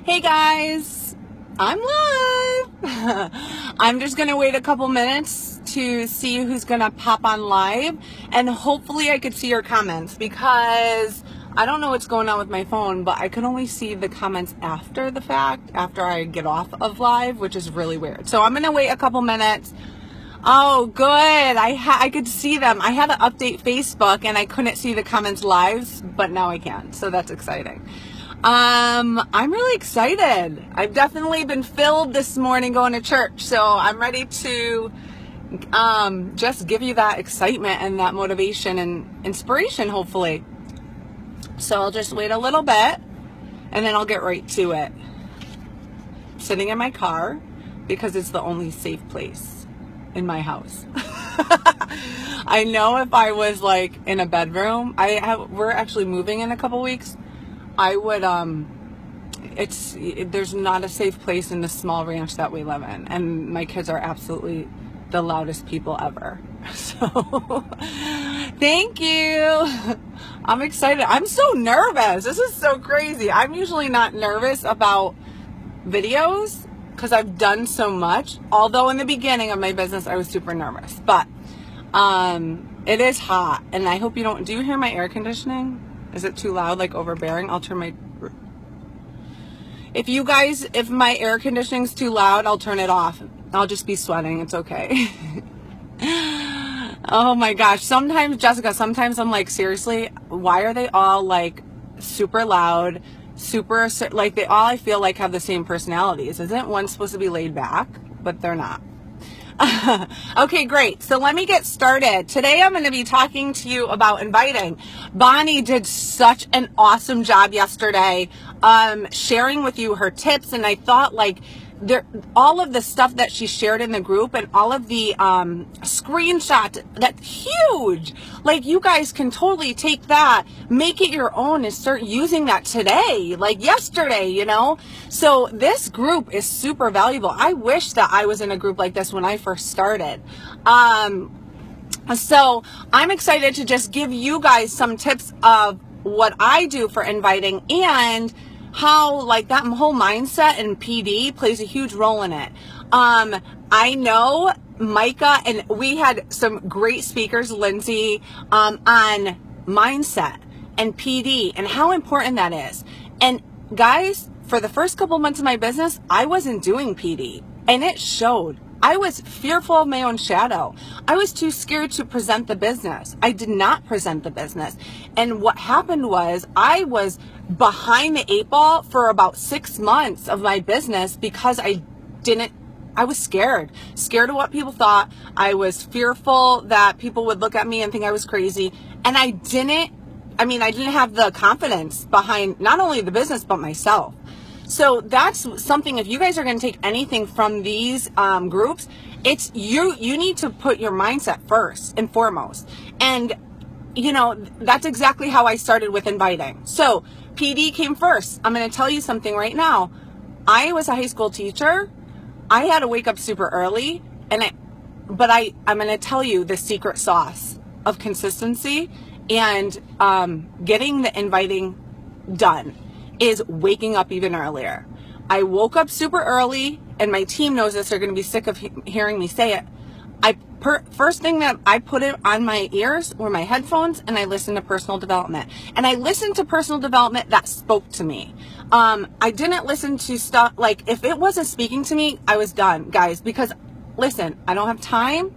Hey guys, I'm live. I'm just gonna wait a couple minutes to see who's gonna pop on live, and hopefully I could see your comments, because I don't know what's going on with my phone, but I can only see the comments after the fact, after I get off of live, which is really weird. So I'm gonna wait a couple minutes. Oh, good. I could see them. I had to update Facebook and I couldn't see the comments live, but now I can. So that's exciting. I'm really excited. I've definitely been filled this morning going to church, so I'm ready to just give you that excitement and that motivation and inspiration, hopefully. So I'll just wait a little bit and then I'll get right to it. I'm sitting in my car because it's the only safe place in my house. I know if I was like in a bedroom, we're actually moving in a couple weeks. I would, there's not a safe place in the small ranch that we live in. And my kids are absolutely the loudest people ever. So, thank you. I'm excited. I'm so nervous. This is so crazy. I'm usually not nervous about videos because I've done so much. Although in the beginning of my business, I was super nervous. But, it is hot. And I hope you don't, do you hear my air conditioning? Is it too loud, like overbearing? I'll turn my... If my air conditioning's too loud, I'll turn it off. I'll just be sweating. It's okay. Oh my gosh. Sometimes, Jessica, I'm like, seriously, why are they all like super loud, super, like they all, I feel like, have the same personalities? Isn't one supposed to be laid back? But they're not. Okay, great. So let me get started. Today I'm going to be talking to you about inviting. Bonnie did such an awesome job yesterday, sharing with you her tips. And I thought like all of the stuff that she shared in the group and all of the screenshots, that's huge. Like you guys can totally take that, make it your own and start using that today, like yesterday, you know? So this group is super valuable. I wish that I was in a group like this when I first started. So I'm excited to just give you guys some tips of what I do for inviting and how like that whole mindset and PD plays a huge role in it. I know Micah, and we had some great speakers, Lindsay, on mindset and PD and how important that is. And guys, for the first couple months of my business, I wasn't doing PD and it showed. I was fearful of my own shadow. I was too scared to present the business. I did not present the business. And what happened was I was behind the 8 ball for about 6 months of my business because I was scared of what people thought. I was fearful that people would look at me and think I was crazy. And I didn't have the confidence behind not only the business, but myself. So that's something, if you guys are going to take anything from these groups, it's you need to put your mindset first and foremost. And, you know, that's exactly how I started with inviting. So PD came first. I'm going to tell you something right now. I was a high school teacher. I had to wake up super early, but I'm going to tell you the secret sauce of consistency and getting the inviting done is waking up even earlier. I woke up super early, and my team knows this. They're going to be sick of hearing me say it. First thing that I put it on my ears were my headphones, and I listened to personal development. And I listened to personal development that spoke to me. I didn't listen to stuff, like if it wasn't speaking to me, I was done, guys, because listen, I don't have time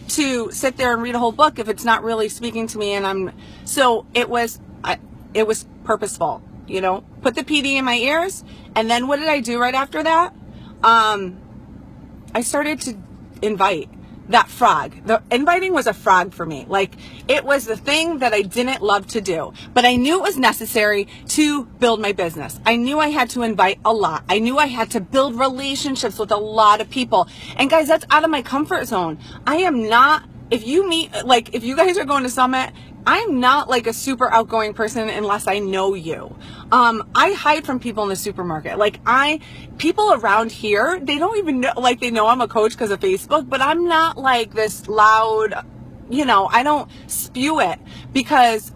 to sit there and read a whole book if it's not really speaking to me. And so it was purposeful. You know, put the PD in my ears. And then what did I do right after that? I started to invite that frog. The inviting was a frog for me. Like it was the thing that I didn't love to do, but I knew it was necessary to build my business. I knew I had to invite a lot. I knew I had to build relationships with a lot of people. And guys, that's out of my comfort zone. I am not, if you guys are going to Summit, I'm not like a super outgoing person unless I know you. I hide from people in the supermarket. Like people around here, they don't even know, like they know I'm a coach because of Facebook, but I'm not like this loud, I don't spew it because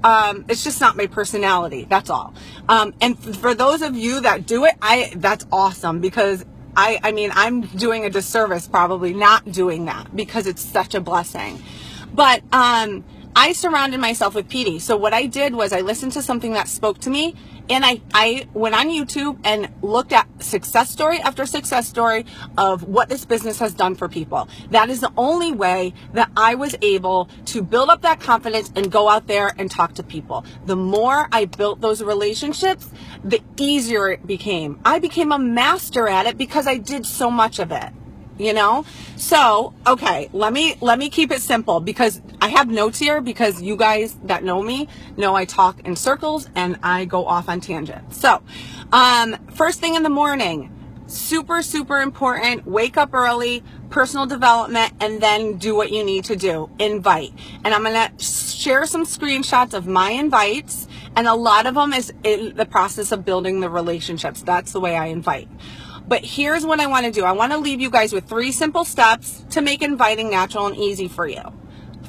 it's just not my personality. That's all. And for those of you that do it, that's awesome, because I mean, I'm doing a disservice probably not doing that, because it's such a blessing. But I surrounded myself with PD. So what I did was I listened to something that spoke to me, and I went on YouTube and looked at success story after success story of what this business has done for people. That is the only way that I was able to build up that confidence and go out there and talk to people. The more I built those relationships, the easier it became. I became a master at it because I did so much of it. So, okay, let me keep it simple, because I have notes here, because you guys that know me know I talk in circles and I go off on tangents. So, first thing in the morning, super, super important. Wake up early, personal development, and then do what you need to do. Invite. And I'm going to share some screenshots of my invites, and a lot of them is in the process of building the relationships. That's the way I invite. But here's what I want to do. I want to leave you guys with 3 simple steps to make inviting natural and easy for you.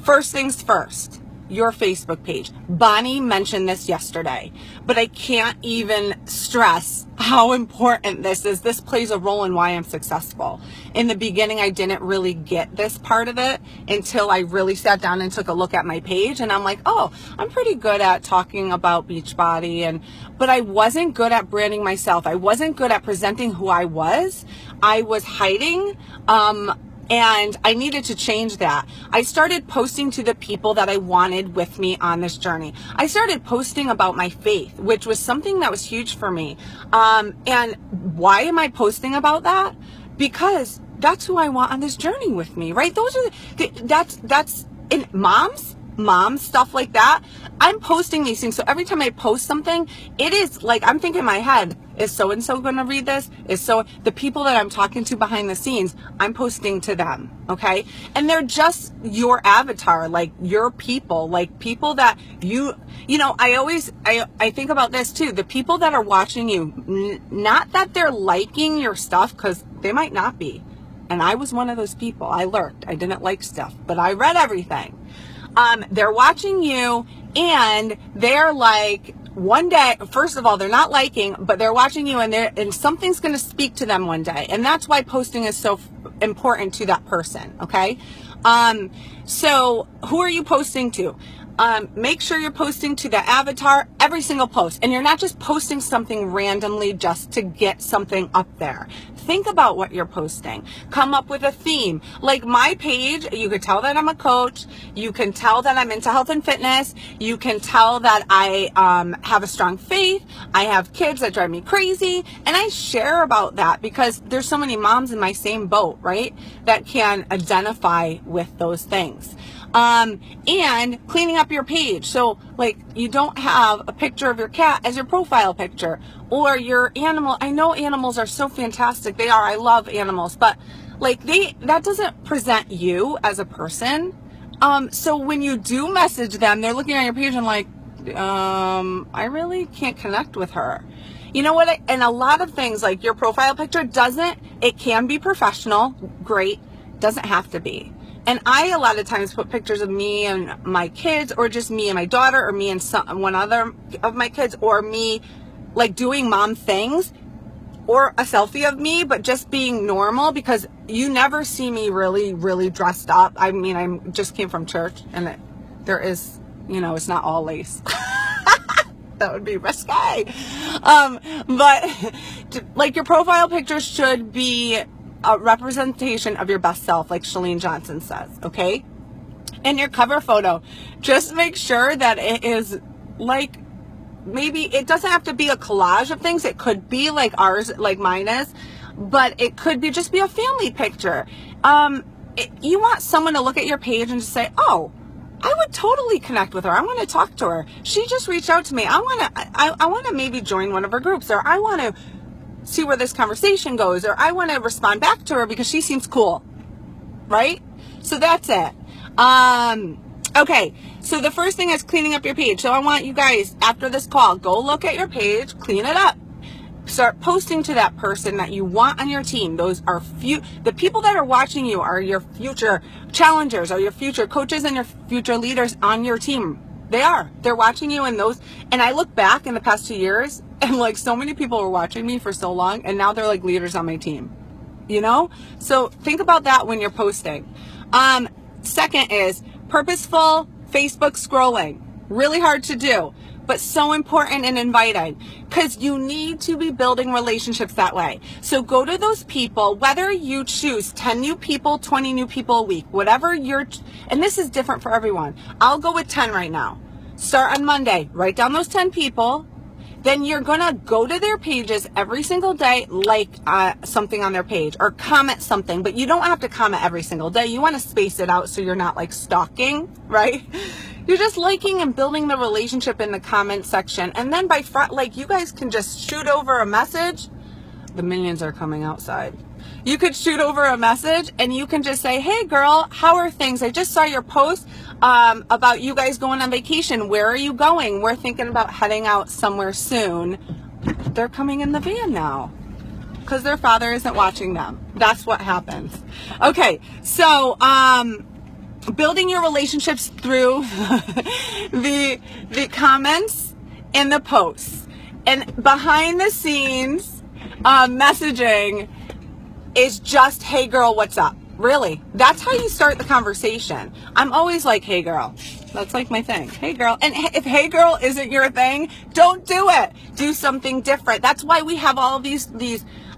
First things first, your Facebook page. Bonnie mentioned this yesterday, but I can't even stress how important this is. This plays a role in why I'm successful. In the beginning, I didn't really get this part of it until I really sat down and took a look at my page, and I'm like, oh, I'm pretty good at talking about Beachbody, but I wasn't good at branding myself. I wasn't good at presenting who I was. I was hiding, and I needed to change that. I started posting to the people that I wanted with me on this journey. I started posting about my faith, which was something that was huge for me. And why am I posting about that? Because that's who I want on this journey with me, right? Those are that's in moms, stuff like that. I'm posting these things. So every time I post something, it is like, I'm thinking in my head, is so-and-so going to read this? The people that I'm talking to behind the scenes, I'm posting to them, okay? And they're just your avatar, like your people, like people that I think about this too. The people that are watching you, not that they're liking your stuff, because they might not be. And I was one of those people. I lurked. I didn't like stuff, but I read everything. They're watching you, and they're like, one day, first of all, they're not liking, but they're watching you, and something's going to speak to them one day. And that's why posting is so important to that person. Okay. So who are you posting to? Make sure you're posting to the avatar every single post, and you're not just posting something randomly just to get something up there. Think about what you're posting. Come up with a theme. Like my page, you could tell that I'm a coach. You can tell that I'm into health and fitness. You can tell that I have a strong faith. I have kids that drive me crazy. And I share about that because there's so many moms in my same boat, right? That can identify with those things. And cleaning up your page. So like you don't have a picture of your cat as your profile picture, or your animal. I know animals are so fantastic. They are. I love animals, but like that doesn't present you as a person. So when you do message them, they're looking at your page and like, I really can't connect with her. You know what? And a lot of things like your profile picture it can be professional. Great. Doesn't have to be. And I, a lot of times, put pictures of me and my kids, or just me and my daughter, or me and one other of my kids, or me like doing mom things, or a selfie of me, but just being normal, because you never see me really, really dressed up. I mean, I just came from church, and there is, it's not all lace. That would be risque. But like your profile picture should be a representation of your best self, like Chalene Johnson says, okay? And your cover photo, just make sure that it is like, maybe it doesn't have to be a collage of things. It could be like ours, like mine is, but it could be just be a family picture. You want someone to look at your page and just say, oh, I would totally connect with her. I want to talk to her. She just reached out to me. I want to maybe join one of her groups, or I want to see where this conversation goes, or I want to respond back to her because she seems cool, right? So that's it. Okay, so the first thing is cleaning up your page. So I want you guys, after this call, go look at your page, clean it up. Start posting to that person that you want on your team. Those are the people that are watching you are your future challengers, are your future coaches and your future leaders on your team. They're watching you, and I look back in the past 2 years, and like so many people were watching me for so long, and now they're like leaders on my team, So think about that when you're posting. Second is purposeful Facebook scrolling. Really hard to do, but so important and inviting, because you need to be building relationships that way. So go to those people, whether you choose 10 new people, 20 new people a week, whatever and this is different for everyone. I'll go with 10 right now. Start on Monday, write down those 10 people. Then you're going to go to their pages every single day, like something on their page or comment something, but you don't have to comment every single day. You want to space it out so you're not like stalking, right? You're just liking and building the relationship in the comment section. And then you guys can just shoot over a message. The minions are coming outside. You could shoot over a message and you can just say, hey girl, how are things? I just saw your post about you guys going on vacation. Where are you going? We're thinking about heading out somewhere soon. They're coming in the van now because their father isn't watching them. That's what happens. Okay, so building your relationships through the comments and the posts. And behind the scenes messaging is just, hey girl, what's up? Really, that's how you start the conversation. I'm always like, hey girl. That's like my thing. Hey girl. And if hey girl isn't your thing, don't do it. Do something different. That's why we have all of these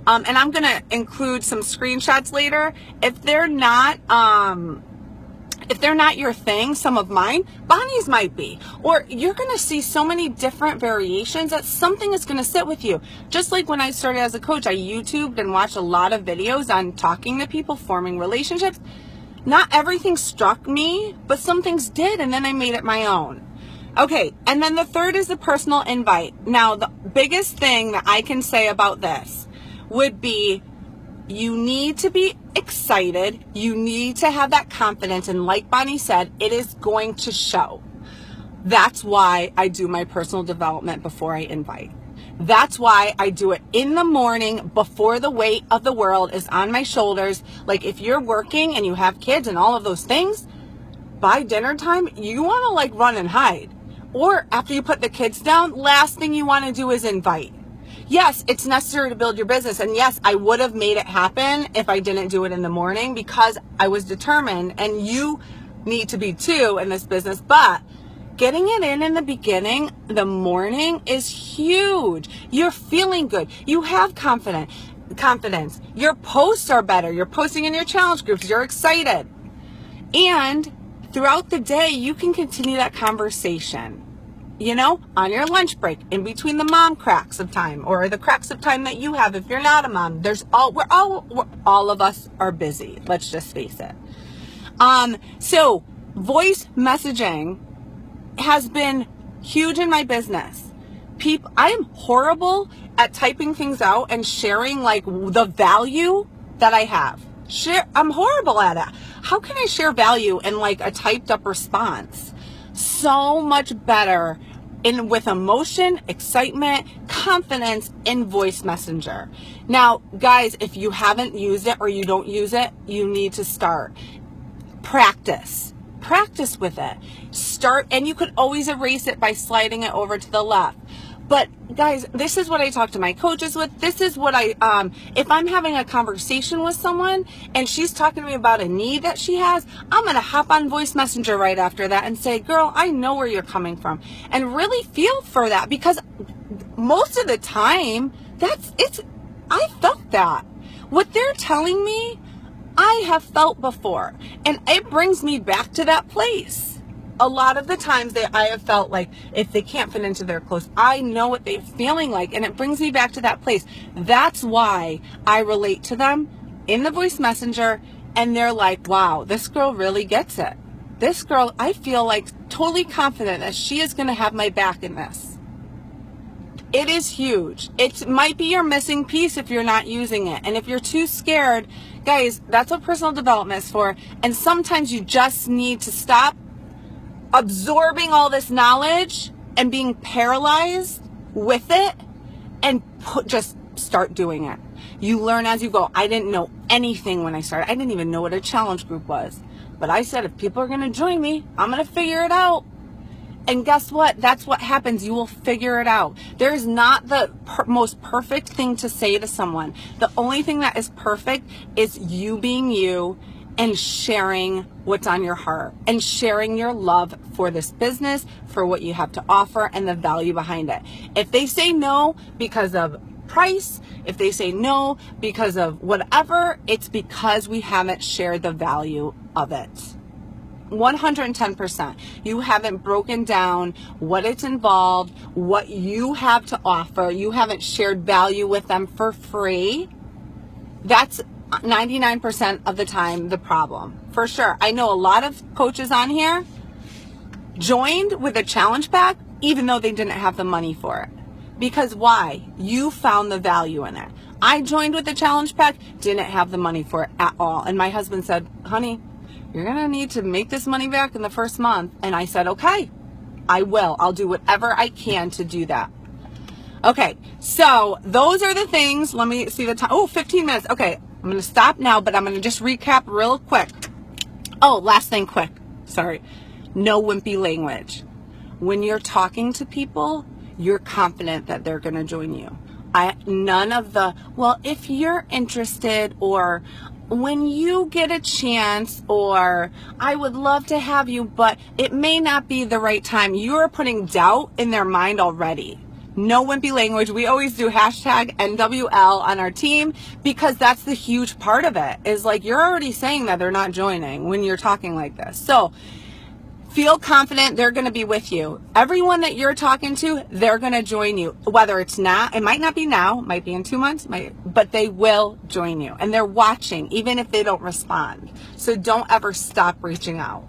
and I'm going to include some screenshots later. If they're not your thing, some of mine, Bonnie's might be. Or you're going to see so many different variations that something is going to sit with you. Just like when I started as a coach, I YouTubed and watched a lot of videos on talking to people, forming relationships. Not everything struck me, but some things did, and then I made it my own. Okay, and then the third is the personal invite. Now, the biggest thing that I can say about this would be you need to be excited. You need to have that confidence. And like Bonnie said, it is going to show. That's why I do my personal development before I invite. That's why I do it in the morning before the weight of the world is on my shoulders. Like if you're working and you have kids and all of those things, by dinner time, you want to like run and hide. Or after you put the kids down, last thing you want to do is invite. Yes, it's necessary to build your business. And yes, I would have made it happen if I didn't do it in the morning because I was determined, and you need to be too in this business. But getting it in the beginning, the morning is huge. You're feeling good. You have confidence. Your posts are better. You're posting in your challenge groups. You're excited. And throughout the day, you can continue that conversation. On your lunch break, in between the mom cracks of time or the cracks of time that you have if you're not a mom. All of us are busy. Let's just face it. So voice messaging has been huge in my business. I am horrible at typing things out and sharing like the value that I have. I'm horrible at it. How can I share value in like a typed up response? So much better with emotion, excitement, confidence in voice messenger. Now, guys, if you haven't used it or you don't use it, you need to start. Practice with it. And you could always erase it by sliding it over to the left. But guys, this is what I talk to my coaches with. This is what if I'm having a conversation with someone and she's talking to me about a need that she has, I'm going to hop on voice messenger right after that and say, girl, I know where you're coming from, and really feel for that, because most of the time I felt that. What they're telling me, I have felt before, and it brings me back to that place. A lot of the times that I have felt like if they can't fit into their clothes, I know what they're feeling like, and it brings me back to that place. That's why I relate to them in the voice messenger, and they're like, wow, this girl really gets it. This girl, I feel like totally confident that she is going to have my back in this. It is huge. It might be your missing piece if you're not using it. And if you're too scared, guys, that's what personal development is for. And sometimes you just need to stop absorbing all this knowledge and being paralyzed with it and just start doing it. You learn as you go. I didn't know anything when I started. I didn't even know what a challenge group was. But I said, if people are going to join me, I'm going to figure it out. And guess what? That's what happens. You will figure it out. There's not the most perfect thing to say to someone. The only thing that is perfect is you being you and sharing what's on your heart and sharing your love for this business, for what you have to offer, and the value behind it. If they say no because of price, if they say no because of whatever, it's because we haven't shared the value of it. 110%. You haven't broken down what it's involved, what you have to offer. You haven't shared value with them for free. That's 99% of the time the problem. For sure. I know a lot of coaches on here joined with a challenge pack even though they didn't have the money for it. Because why? You found the value in it. I joined with the challenge pack, didn't have the money for it at all. And my husband said, honey, you're going to need to make this money back in the first month. And I said, okay, I will. I'll do whatever I can to do that. Okay, so those are the things. Let me see the time. Oh, 15 minutes. Okay, I'm going to stop now, but I'm going to just recap real quick. Oh, last thing quick. Sorry. No wimpy language. When you're talking to people, you're confident that they're going to join you. None of the, well, if you're interested, or when you get a chance, or I would love to have you, but it may not be the right time. You're putting doubt in their mind already. No wimpy language. We always do hashtag NWL on our team because that's the huge part of it, is like you're already saying that they're not joining when you're talking like this. So feel confident they're going to be with you. Everyone that you're talking to, they're going to join you. Whether it's now, it might not be now, might be in 2 months, but they will join you. And they're watching, even if they don't respond. So don't ever stop reaching out.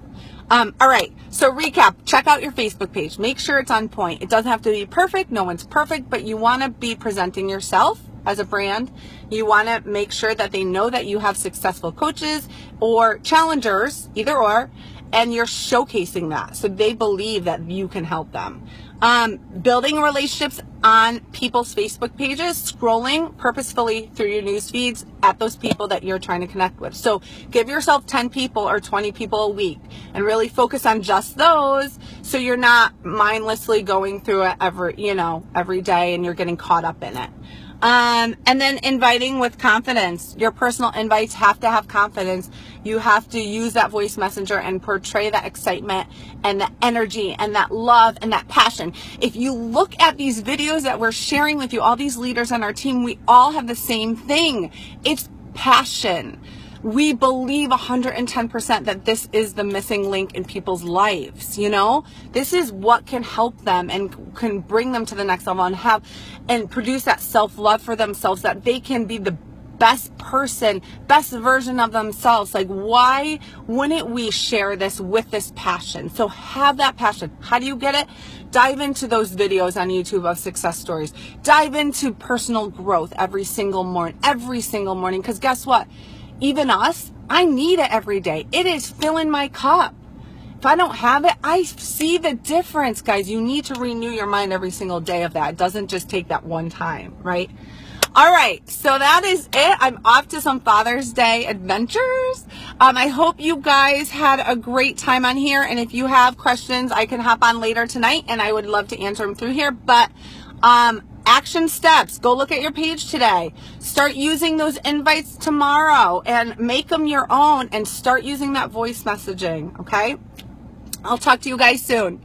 All right. So recap, check out your Facebook page. Make sure it's on point. It doesn't have to be perfect. No one's perfect, but you want to be presenting yourself as a brand. You want to make sure that they know that you have successful coaches or challengers, either or, and you're showcasing that so they believe that you can help them. Building relationships on people's Facebook pages, scrolling purposefully through your news feeds at those people that you're trying to connect with. So give yourself 10 people or 20 people a week and really focus on just those, so you're not mindlessly going through it every day and you're getting caught up in it. And then inviting with confidence. Your personal invites have to have confidence. You have to use that voice messenger and portray that excitement and the energy and that love and that passion. If you look at these videos that we're sharing with you, all these leaders on our team, we all have the same thing. It's passion. We believe 110% that this is the missing link in people's lives. This is what can help them and can bring them to the next level and produce that self-love for themselves, that they can be the best person, best version of themselves. Like, why wouldn't we share this with this passion? So have that passion. How do you get it? Dive into those videos on YouTube of success stories. Dive into personal growth every single morning, because guess what? Even us, I need it every day. It is filling my cup. If I don't have it, I see the difference, guys. You need to renew your mind every single day of that. It doesn't just take that one time, right? All right, so that is it. I'm off to some Father's Day adventures. I hope you guys had a great time on here. And if you have questions, I can hop on later tonight and I would love to answer them through here. But action steps, go look at your page today. Start using those invites tomorrow and make them your own and start using that voice messaging, okay? I'll talk to you guys soon.